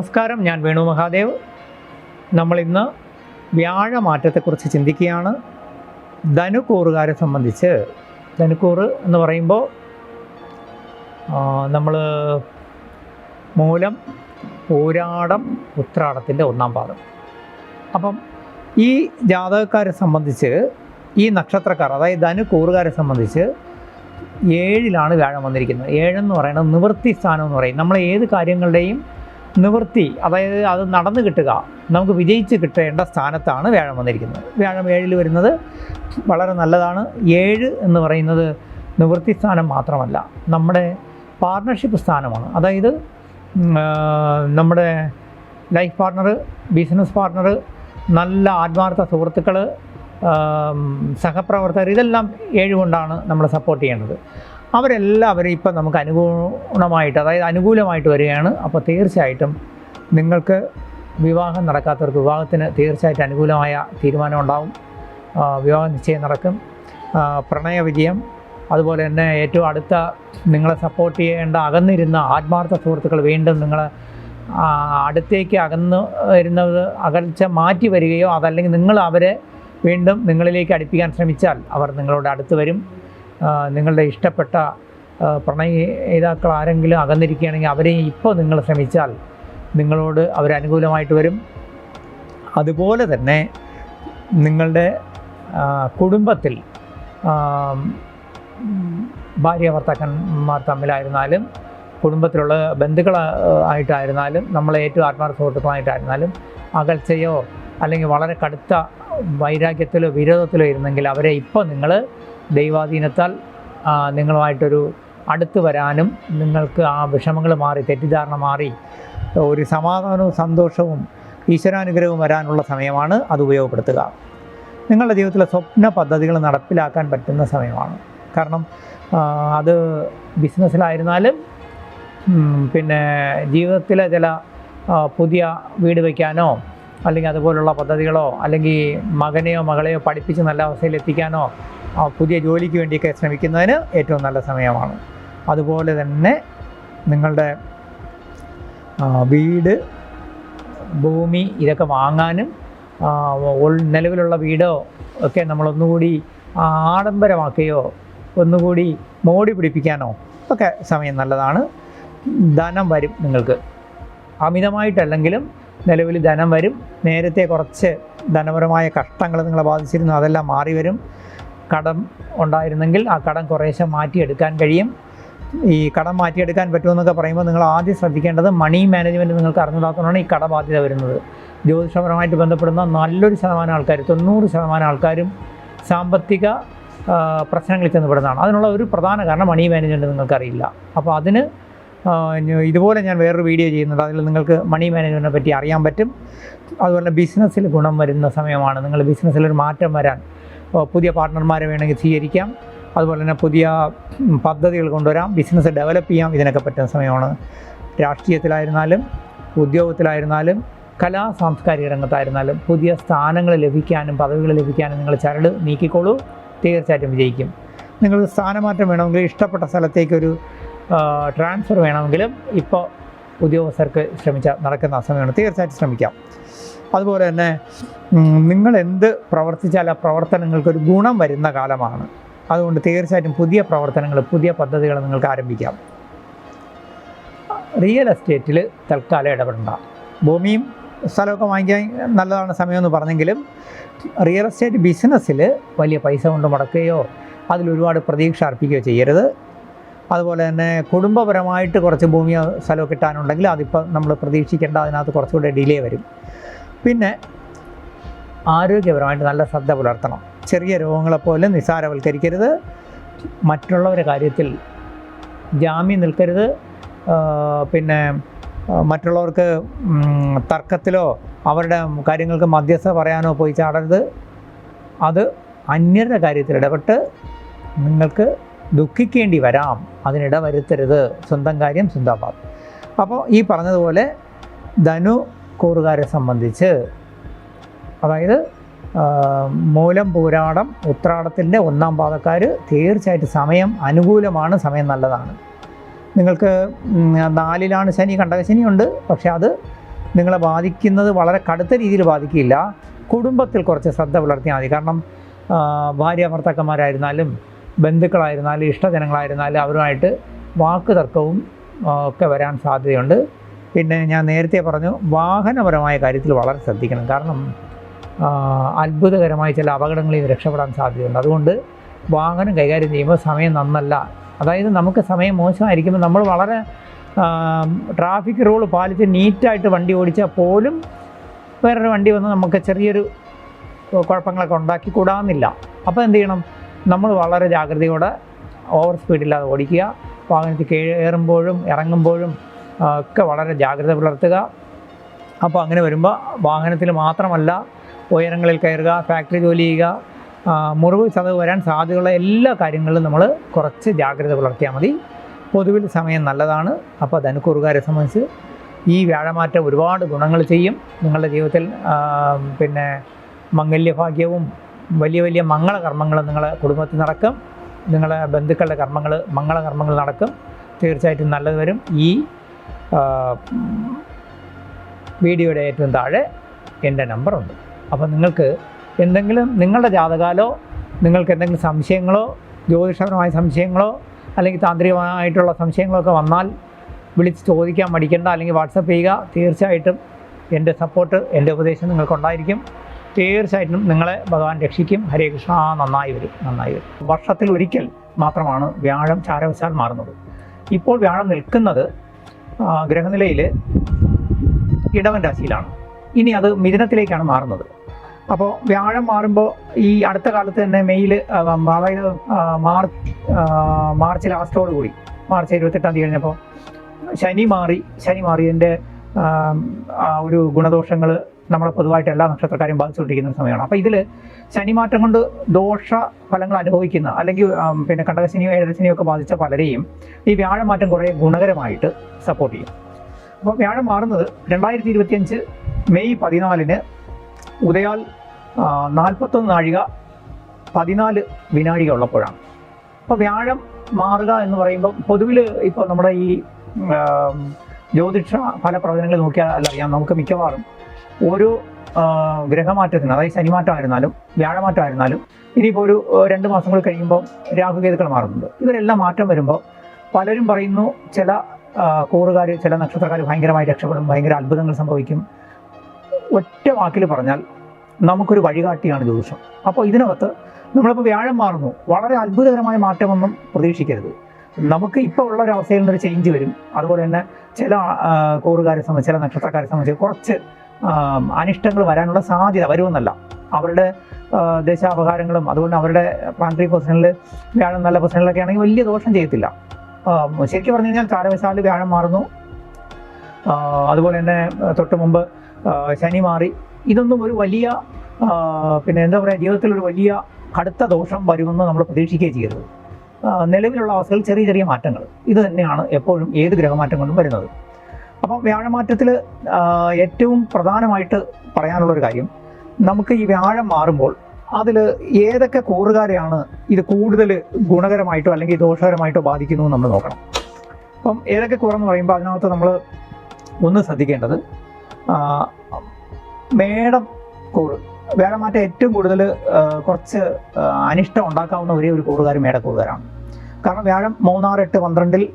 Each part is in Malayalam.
നമസ്കാരം, ഞാൻ വേണു മഹാദേവ്. നമ്മളിന്ന് വ്യാഴമാറ്റത്തെക്കുറിച്ച് ചിന്തിക്കുകയാണ്. ധനുക്കൂറുകാരെ സംബന്ധിച്ച് ധനുക്കൂറ് എന്ന് പറയുമ്പോൾ നമ്മൾ മൂലം, പൂരാടം, ഉത്രാടത്തിൻ്റെ ഒന്നാം പാദം. അപ്പം ഈ ജാതകക്കാരെ സംബന്ധിച്ച്, ഈ നക്ഷത്രക്കാർ, അതായത് ധനുക്കൂറുകാരെ സംബന്ധിച്ച് 7-ലാണ് വ്യാഴം വന്നിരിക്കുന്നത്. 7 എന്ന് പറയുന്നത് നിവൃത്തി സ്ഥാനം എന്ന് പറയും. നമ്മൾ ഏത് കാര്യങ്ങളുടെയും നിവൃത്തി, അതായത് അത് നടന്നു കിട്ടുക, നമുക്ക് വിജയിച്ച് കിട്ടേണ്ട സ്ഥാനത്താണ് വ്യാഴം വന്നിരിക്കുന്നത്. വ്യാഴം 7 വരുന്നത് വളരെ നല്ലതാണ്. 7 എന്ന് പറയുന്നത് നിവൃത്തി സ്ഥാനം മാത്രമല്ല, നമ്മുടെ പാർട്ണർഷിപ്പ് സ്ഥാനമാണ്. അതായത് നമ്മുടെ ലൈഫ് പാർട്ണർ, ബിസിനസ് പാർട്ണർ, നല്ല ആത്മാർത്ഥ സുഹൃത്തുക്കൾ, സഹപ്രവർത്തകർ, ഇതെല്ലാം 7 കൊണ്ടാണ് നമ്മൾ സപ്പോർട്ട് ചെയ്യേണ്ടത്. അവരെല്ലാവരും ഇപ്പം നമുക്ക് അനുകൂലമായിട്ട്, അതായത് അനുകൂലമായിട്ട് വരികയാണ്. അപ്പോൾ തീർച്ചയായിട്ടും നിങ്ങൾക്ക് വിവാഹം നടക്കാത്തവർക്ക് വിവാഹത്തിന് തീർച്ചയായിട്ടും അനുകൂലമായ തീരുമാനം ഉണ്ടാവും. വിവാഹ നിശ്ചയം നടക്കും. പ്രണയ വിജയം, അതുപോലെ തന്നെ ഏറ്റവും അടുത്ത നിങ്ങളെ സപ്പോർട്ട് ചെയ്യേണ്ട അകന്നിരുന്ന ആത്മാർത്ഥ സുഹൃത്തുക്കൾ വീണ്ടും നിങ്ങളെ അടുത്തേക്ക് അകന്ന് വരുന്നത്, അകൽച്ച മാറ്റി വരികയോ അതല്ലെങ്കിൽ നിങ്ങൾ അവരെ വീണ്ടും നിങ്ങളിലേക്ക് അടുപ്പിക്കാൻ ശ്രമിച്ചാൽ അവർ നിങ്ങളോട് അടുത്ത് വരും. നിങ്ങളുടെ ഇഷ്ടപ്പെട്ട പ്രണയിതാക്കൾ ആരെങ്കിലും അകന്നിരിക്കുകയാണെങ്കിൽ അവരെ ഇപ്പോൾ നിങ്ങൾ ശ്രമിച്ചാൽ നിങ്ങളോട് അവരനുകൂലമായിട്ട് വരും. അതുപോലെ തന്നെ നിങ്ങളുടെ കുടുംബത്തിൽ ഭാര്യ ഭർത്താക്കന്മാർ തമ്മിലായിരുന്നാലും, കുടുംബത്തിലുള്ള ബന്ധുക്കളായിട്ടായിരുന്നാലും, നമ്മളെ ഏറ്റവും ആത്മാർത്ഥ സുഹൃത്തുക്കളായിട്ടായിരുന്നാലും അകൽച്ചയോ അല്ലെങ്കിൽ വളരെ കടുത്ത വൈരാഗ്യത്തിലോ വിരോധത്തിലോ ഇരുന്നെങ്കിൽ അവരെ ഇപ്പോൾ നിങ്ങൾ ദൈവാധീനത്താൽ നിങ്ങളുമായിട്ടൊരു അടുത്ത് വരാനും, നിങ്ങൾക്ക് ആ വിഷമങ്ങൾ മാറി, തെറ്റിദ്ധാരണ മാറി ഒരു സമാധാനവും സന്തോഷവും ഈശ്വരാനുഗ്രഹവും വരാനുള്ള സമയമാണ്. അത് ഉപയോഗപ്പെടുത്തുക. നിങ്ങളുടെ ജീവിതത്തിലെ സ്വപ്ന പദ്ധതികൾ നടപ്പിലാക്കാൻ പറ്റുന്ന സമയമാണ്. കാരണം അത് ബിസിനസ്സിലായിരുന്നാലും, പിന്നെ ജീവിതത്തിലെ ചില പുതിയ വീട് വയ്ക്കാനോ അല്ലെങ്കിൽ അതുപോലുള്ള പദ്ധതികളോ, അല്ലെങ്കിൽ മകനെയോ മകളെയോ പഠിപ്പിച്ച് നല്ല അവസ്ഥയിൽ എത്തിക്കാനോ, പുതിയ ജോലിക്ക് വേണ്ടിയൊക്കെ ശ്രമിക്കുന്നതിന് ഏറ്റവും നല്ല സമയമാണ്. അതുപോലെ തന്നെ നിങ്ങളുടെ വീട്, ഭൂമി, ഇതൊക്കെ വാങ്ങാനും നിലവിലുള്ള വീടോ ഒക്കെ നമ്മളൊന്നുകൂടി ആഡംബരമാക്കുകയോ ഒന്നുകൂടി മോടി പിടിപ്പിക്കാനോ ഒക്കെ സമയം നല്ലതാണ്. ധനം വരും. നിങ്ങൾക്ക് അമിതമായിട്ടല്ലെങ്കിലും നിലവിൽ ധനം വരും. നേരത്തെ കുറച്ച് ധനപരമായ കഷ്ടങ്ങൾ നിങ്ങളെ ബാധിച്ചിരുന്നു, അതെല്ലാം മാറി വരും. കടം ഉണ്ടായിരുന്നെങ്കിൽ ആ കടം കുറേശ്ശെ മാറ്റിയെടുക്കാൻ കഴിയും. ഈ കടം മാറ്റിയെടുക്കാൻ പറ്റുമെന്നൊക്കെ പറയുമ്പോൾ നിങ്ങൾ ആദ്യം ശ്രദ്ധിക്കേണ്ടത് മണി മാനേജ്മെൻറ്റ് നിങ്ങൾക്ക് അറിഞ്ഞിടാത്തതുകൊണ്ടാണ് ഈ കടബാധ്യത വരുന്നത്. ജ്യോതിഷപരമായിട്ട് ബന്ധപ്പെടുന്ന നല്ലൊരു ശതമാനം ആൾക്കാർ, 90% ആൾക്കാരും സാമ്പത്തിക പ്രശ്നങ്ങളിൽ ചെന്നപ്പെടുന്നതാണ്. അതിനുള്ള ഒരു പ്രധാന കാരണം മണി മാനേജ്മെൻറ്റ് നിങ്ങൾക്കറിയില്ല. അപ്പോൾ അതിന് ഇതുപോലെ ഞാൻ വേറൊരു വീഡിയോ ചെയ്യുന്നുണ്ട്, അതിൽ നിങ്ങൾക്ക് മണി മാനേജ്മെൻറ്റിനെ പറ്റി അറിയാൻ പറ്റും. അതുപോലെ ബിസിനസ്സിൽ ഗുണം വരുന്ന സമയമാണ്. നിങ്ങൾ ബിസിനസ്സിലൊരു മാറ്റം വരാൻ, പുതിയ പാർട്ട്ണർമാരെ വേണമെങ്കിൽ സ്വീകരിക്കാം. അതുപോലെ തന്നെ പുതിയ പദ്ധതികൾ കൊണ്ടുവരാം, ബിസിനസ് ഡെവലപ്പ് ചെയ്യാം. ഇതിനൊക്കെ പറ്റുന്ന സമയമാണ്. രാഷ്ട്രീയത്തിലായിരുന്നാലും, ഉദ്യോഗത്തിലായിരുന്നാലും, കലാ സാംസ്കാരിക രംഗത്തായിരുന്നാലും പുതിയ സ്ഥാനങ്ങൾ ലഭിക്കാനും പദവികൾ ലഭിക്കാനും നിങ്ങൾ ചരട് നീക്കിക്കോളൂ. തീർച്ചയായിട്ടും വിജയിക്കും. നിങ്ങൾക്ക് സ്ഥാനമാറ്റം വേണമെങ്കിൽ, ഇഷ്ടപ്പെട്ട സ്ഥലത്തേക്കൊരു ട്രാൻസ്ഫർ വേണമെങ്കിലും ഇപ്പോൾ ഉദ്യോഗസ്ഥർക്ക് ശ്രമിച്ചാൽ നടക്കുന്ന സമയമാണ്. തീർച്ചയായിട്ടും ശ്രമിക്കാം. അതുപോലെ തന്നെ നിങ്ങൾ എന്ത് പ്രവർത്തിച്ചാൽ ആ പ്രവർത്തനങ്ങൾക്കൊരു ഗുണം വരുന്ന കാലമാണ്. അതുകൊണ്ട് തീർച്ചയായിട്ടും പുതിയ പ്രവർത്തനങ്ങൾ, പുതിയ പദ്ധതികൾ നിങ്ങൾക്ക് ആരംഭിക്കാം. റിയൽ എസ്റ്റേറ്റിൽ തൽക്കാലം ഇടപെടേണ്ട. ഭൂമിയും സ്ഥലമൊക്കെ വാങ്ങിക്കാൻ നല്ലതാണ് സമയമെന്ന് പറഞ്ഞെങ്കിലും റിയൽ എസ്റ്റേറ്റ് ബിസിനസ്സിൽ വലിയ പൈസ കൊണ്ട് മുടക്കുകയോ അതിലൊരുപാട് പ്രതീക്ഷ അർപ്പിക്കുകയോ ചെയ്യരുത്. അതുപോലെ തന്നെ കുടുംബപരമായിട്ട് കുറച്ച് ഭൂമിയോ സ്ഥലമോ കിട്ടാനുണ്ടെങ്കിൽ അതിപ്പോൾ നമ്മൾ പ്രതീക്ഷിക്കേണ്ട, അതിനകത്ത് കുറച്ചുകൂടെ ഡിലേ വരും. പിന്നെ ആരോഗ്യപരമായിട്ട് നല്ല ശ്രദ്ധ പുലർത്തണം. ചെറിയ രോഗങ്ങളെപ്പോലെ നിസ്സാരവൽക്കരിക്കരുത്. മറ്റുള്ളവരുടെ കാര്യത്തിൽ ജാമ്യം നിൽക്കരുത്. പിന്നെ മറ്റുള്ളവർക്ക് തർക്കത്തിലോ അവരുടെ കാര്യങ്ങൾക്ക് മധ്യസ്ഥ പറയാനോ പോയി ചാടരുത്. അത് അന്യരുടെ കാര്യത്തിൽ ഇടപെട്ട് നിങ്ങൾക്ക് ദുഃഖിക്കേണ്ടി വരാം. അതിനിട വരുത്തരുത്. സ്വന്തം കാര്യം സ്വന്തമാക്കാം. അപ്പോൾ ഈ പറഞ്ഞതുപോലെ ധനു കൂറുകാരെ സംബന്ധിച്ച്, അതായത് മൂലം, പൂരാടം, ഉത്രാടത്തിൻ്റെ ഒന്നാം പാദക്കാർ തീർച്ചയായിട്ടും സമയം അനുകൂലമാണ്, സമയം നല്ലതാണ്. നിങ്ങൾക്ക് 4-ലാണ് ശനി, കണ്ടകശനിയുണ്ട്. പക്ഷേ അത് നിങ്ങളെ ബാധിക്കുന്നത് വളരെ കടുത്ത രീതിയിൽ ബാധിക്കില്ല. കുടുംബത്തിൽ കുറച്ച് ശ്രദ്ധ പുലർത്തിയാൽ മതി. കാരണം ഭാര്യ ഭർത്താക്കന്മാരായിരുന്നാലും ബന്ധുക്കളായിരുന്നാലും ഇഷ്ടജനങ്ങളായിരുന്നാലും അവരുമായിട്ട് വാക്ക് തർക്കവും ഒക്കെ വരാൻ സാധ്യതയുണ്ട്. പിന്നെ ഞാൻ നേരത്തെ പറഞ്ഞു, വാഹനപരമായ കാര്യത്തിൽ വളരെ ശ്രദ്ധിക്കണം. കാരണം അത്ഭുതകരമായ ചില അപകടങ്ങളിൽ നിന്ന് രക്ഷപ്പെടാൻ സാധ്യതയുണ്ട്. അതുകൊണ്ട് വാഹനം കൈകാര്യം ചെയ്യുമ്പോൾ സമയം നന്നല്ല. അതായത് നമുക്ക് സമയം മോശമായിരിക്കുമ്പോൾ നമ്മൾ വളരെ ട്രാഫിക് റൂൾ പാലിച്ച് നീറ്റായിട്ട് വണ്ടി ഓടിച്ചാൽ പോലും വേറൊരു വണ്ടി വന്ന് നമുക്ക് ചെറിയൊരു കുഴപ്പങ്ങളൊക്കെ ഉണ്ടാക്കി കൂടാന്നില്ല. അപ്പോൾ എന്ത് ചെയ്യണം? നമ്മൾ വളരെ ജാഗ്രതയോടെ ഓവർ സ്പീഡില്ലാതെ ഓടിക്കുക. വാഹനത്തിൽ കയറുമ്പോഴും ഇറങ്ങുമ്പോഴും ഒക്കെ വളരെ ജാഗ്രത പുലർത്തുക. അപ്പോൾ അങ്ങനെ വരുമ്പോൾ വാഹനത്തിൽ മാത്രമല്ല, ഉയരങ്ങളിൽ കയറുക, ഫാക്ടറി ജോലി ചെയ്യുക, മുറിവ് ചതവ് വരാൻ സാധ്യതയുള്ള എല്ലാ കാര്യങ്ങളിലും നമ്മൾ കുറച്ച് ജാഗ്രത പുലർത്തിയാൽ മതി. പൊതുവിൽ സമയം നല്ലതാണ്. അപ്പോൾ ധനുക്കൂറുകാരെ സംബന്ധിച്ച് ഈ വ്യാഴമാറ്റം ഒരുപാട് ഗുണങ്ങൾ ചെയ്യും. നിങ്ങളുടെ ജീവിതത്തിൽ പിന്നെ മംഗല്യഭാഗ്യവും വലിയ വലിയ മംഗളകർമ്മങ്ങളും നിങ്ങളുടെ കുടുംബത്തിൽ നടക്കും. നിങ്ങളുടെ ബന്ധുക്കളുടെ മംഗളകർമ്മങ്ങൾ നടക്കും. തീർച്ചയായിട്ടും നല്ലത് വരും. ഈ വീഡിയോയുടെ ഏറ്റവും താഴെ എൻ്റെ നമ്പറുണ്ട്. അപ്പോൾ നിങ്ങൾക്ക് എന്തെങ്കിലും നിങ്ങളുടെ ജാതകാലോ നിങ്ങൾക്ക് എന്തെങ്കിലും സംശയങ്ങളോ ജ്യോതിഷപരമായ സംശയങ്ങളോ അല്ലെങ്കിൽ താന്ത്രികമായിട്ടുള്ള സംശയങ്ങളൊക്കെ വന്നാൽ വിളിച്ച് ചോദിക്കാൻ മടിക്കേണ്ട, അല്ലെങ്കിൽ വാട്സപ്പ് ചെയ്യുക. തീർച്ചയായിട്ടും എൻ്റെ സപ്പോർട്ട്, എൻ്റെ ഉപദേശം നിങ്ങൾക്കുണ്ടായിരിക്കും. തീർച്ചയായിട്ടും നിങ്ങളെ ഭഗവാൻ രക്ഷിക്കും. ഹരേ കൃഷ്ണ. നന്നായി വരും. വർഷത്തിൽ ഒരിക്കൽ മാത്രമാണ് വ്യാഴം ചാരവശാൽ മാറുന്നത്. ഇപ്പോൾ വ്യാഴം നിൽക്കുന്നത് ഗ്രഹനിലയിൽ ഇടവൻ രാശിയിലാണ്. ഇനി അത് മിഥുനത്തിലേക്കാണ് മാറുന്നത്. അപ്പോൾ വ്യാഴം മാറുമ്പോൾ ഈ അടുത്ത കാലത്ത് തന്നെ മെയ്യിൽ, അതായത് മാർച്ച് ലാസ്റ്റോടുകൂടി, മാർച്ച് 28 കഴിഞ്ഞപ്പോൾ ശനി മാറിയതിൻ്റെ ഒരു ഗുണദോഷങ്ങൾ നമ്മളെ പൊതുവായിട്ട് എല്ലാ നക്ഷത്രക്കാരെയും ബാധിച്ചുകൊണ്ടിരിക്കുന്ന സമയമാണ്. അപ്പോൾ ഇതിൽ ശനിമാറ്റം കൊണ്ട് ദോഷ ഫലങ്ങൾ അനുഭവിക്കുന്ന, അല്ലെങ്കിൽ പിന്നെ കണ്ടകശനിയോ ഏഴരശനിയോ ഒക്കെ ബാധിച്ച പലരെയും ഈ വ്യാഴമാറ്റം കുറേ ഗുണകരമായിട്ട് സപ്പോർട്ട് ചെയ്യും. അപ്പോൾ വ്യാഴം മാറുന്നത് 2025 മെയ് 14 ഉദയാൽ 41 നാഴിക 14 വിനാഴിക ഉള്ളപ്പോഴാണ്. അപ്പോൾ വ്യാഴം മാറുക എന്ന് പറയുമ്പോൾ പൊതുവിൽ ഇപ്പോൾ നമ്മുടെ ഈ ജ്യോതിഷ ഫലപ്രവചനങ്ങൾ നോക്കിയാൽ അറിയാം, നമുക്ക് മിക്കവാറും ഓരോ ഗ്രഹമാറ്റത്തിന്, അതായത് ശനിമാറ്റമായിരുന്നാലും വ്യാഴമാറ്റമായിരുന്നാലും ഇനിയിപ്പോൾ ഒരു 2 മാസം കൂടി കഴിയുമ്പോൾ രാഹുകേതുക്കൾ മാറുന്നുണ്ട്. ഇവരെല്ലാം മാറ്റം വരുമ്പോൾ പലരും പറയുന്നു ചില കൂറുകാർ, ചില നക്ഷത്രക്കാർ ഭയങ്കരമായി രക്ഷപ്പെടും, ഭയങ്കര അത്ഭുതങ്ങൾ സംഭവിക്കും. ഒറ്റ വാക്കിൽ പറഞ്ഞാൽ നമുക്കൊരു വഴികാട്ടിയാണ് ജ്യോതിഷം. അപ്പോൾ ഇതിനകത്ത് നമ്മളിപ്പോൾ വ്യാഴം മാറുന്നു, വളരെ അത്ഭുതകരമായ മാറ്റമൊന്നും പ്രതീക്ഷിക്കരുത്. നമുക്ക് ഇപ്പോൾ ഉള്ള ഒരു അവസ്ഥയിൽ നിന്നൊരു ചേഞ്ച് വരും. അതുപോലെ തന്നെ ചില കൂറുകാരെ സംബന്ധിച്ച്, ചില നക്ഷത്രക്കാരെ സംബന്ധിച്ച് കുറച്ച് അനിഷ്ടങ്ങൾ വരാനുള്ള സാധ്യത വരുമെന്നല്ല. അവരുടെ ദശാപകാരങ്ങളും അതുകൊണ്ട് അവരുടെ പ്ലാനറ്ററി പൊസിഷനിൽ വ്യാഴം നല്ല പൊസിഷനിലൊക്കെ ആണെങ്കിൽ വലിയ ദോഷം ചെയ്യത്തില്ല. ശരിക്കും പറഞ്ഞു കഴിഞ്ഞാൽ ചാരവശാൽ വ്യാഴം മാറുന്നു, അതുപോലെ തന്നെ തൊട്ട് മുമ്പ് ശനി മാറി. ഇതൊന്നും ഒരു വലിയ പിന്നെ എന്താ പറയുക, ജീവിതത്തിൽ ഒരു വലിയ കടുത്ത ദോഷം വരുമെന്ന് നമ്മൾ പ്രതീക്ഷിക്കുകയും ചെയ്യരുത്. നിലവിലുള്ള അവസ്ഥയിൽ ചെറിയ ചെറിയ മാറ്റങ്ങൾ ഇത് തന്നെയാണ് എപ്പോഴും ഏത് ഗ്രഹമാറ്റം കൊണ്ടും വരുന്നത്. അപ്പോൾ വ്യാഴമാറ്റത്തിൽ ഏറ്റവും പ്രധാനമായിട്ട് പറയാനുള്ളൊരു കാര്യം, നമുക്ക് ഈ വ്യാഴം മാറുമ്പോൾ അതിൽ ഏതൊക്കെ കൂറുകാരെയാണ് ഇത് കൂടുതൽ ഗുണകരമായിട്ടോ അല്ലെങ്കിൽ ദോഷകരമായിട്ടോ ബാധിക്കുന്നു നമ്മൾ നോക്കണം. അപ്പം ഏതൊക്കെ കൂറെന്ന് പറയുമ്പോൾ അതിനകത്ത് നമ്മൾ ഒന്ന് ശ്രദ്ധിക്കേണ്ടത് മേടം കൂറ്. വ്യാഴമാറ്റം ഏറ്റവും കൂടുതൽ കുറച്ച് അനിഷ്ടം ഉണ്ടാക്കാവുന്ന ഒരേ ഒരു കൂറുകാർ മേടക്കൂറുകാരാണ്. കാരണം വ്യാഴം 3, 6, 8, 12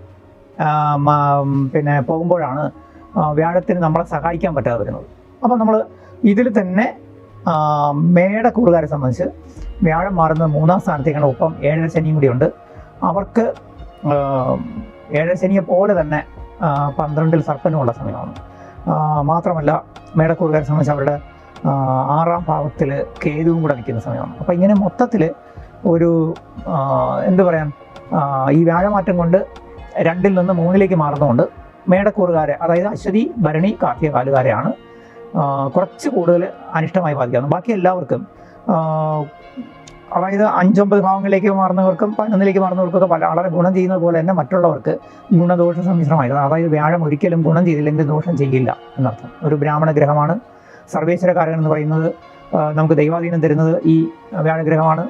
പിന്നെ പോകുമ്പോഴാണ് വ്യാഴത്തിന് നമ്മളെ സഹായിക്കാൻ പറ്റാതെ വരുന്നത്. അപ്പം നമ്മൾ ഇതിൽ തന്നെ മേടക്കൂറുകാരെ സംബന്ധിച്ച് വ്യാഴം മാറുന്നത് 3ാം സ്ഥാനത്തേക്കാണ്. ഒപ്പം 7ര ശനിയും കൂടിയുണ്ട്. അവർക്ക് 7ര ശനിയെ പോലെ തന്നെ 12 സർപ്പനുമുള്ള സമയമാണ്. മാത്രമല്ല മേടക്കൂറുകാരെ സംബന്ധിച്ച് അവരുടെ 6ാം ഭാവത്തിൽ കേതുവും കൂടെ നിൽക്കുന്ന സമയമാണ്. അപ്പോൾ ഇങ്ങനെ മൊത്തത്തിൽ ഒരു എന്ത് പറയാൻ, ഈ വ്യാഴമാറ്റം കൊണ്ട് 2ൽ നിന്ന് 3ലേക്ക് മാറുന്നതുകൊണ്ട് മേടക്കൂറുകാരെ, അതായത് അശ്വതി, ഭരണി, കാർത്തിക കാലുകാരെയാണ് കുറച്ച് കൂടുതൽ അനിഷ്ടമായി ബാധിക്കുന്നത്. ബാക്കി എല്ലാവർക്കും, അതായത് 5, 9 ഭാവങ്ങളിലേക്ക് മാറുന്നവർക്കും 11ലേക്ക് മാറുന്നവർക്കൊക്കെ വളരെ ഗുണം ചെയ്യുന്നത് പോലെ തന്നെ മറ്റുള്ളവർക്ക് ഗുണദോഷ സമ്മിശ്രമായിരുന്നു. അതായത് വ്യാഴം ഒരിക്കലും ഗുണം ചെയ്തില്ലെങ്കിൽ ദോഷം ചെയ്യില്ല എന്നർത്ഥം. ഒരു ബ്രാഹ്മണ ഗ്രഹമാണ്. സർവേശ്വരകാരകൻ എന്ന് പറയുന്നത് നമുക്ക് ദൈവാധീനം തരുന്നത് ഈ വ്യാഴഗ്രഹമാണ്.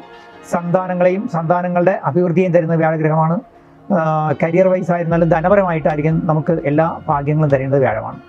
സന്താനങ്ങളെയും സന്താനങ്ങളുടെ അഭിവൃദ്ധിയും തരുന്ന വ്യാഴഗ്രഹമാണ്. കരിയർ വൈസ് ആയിരുന്നാലും ധനപരമായിട്ടായിരിക്കും നമുക്ക് എല്ലാ ഭാഗ്യങ്ങളും തരേണ്ടത് വ്യാഴമാണ്.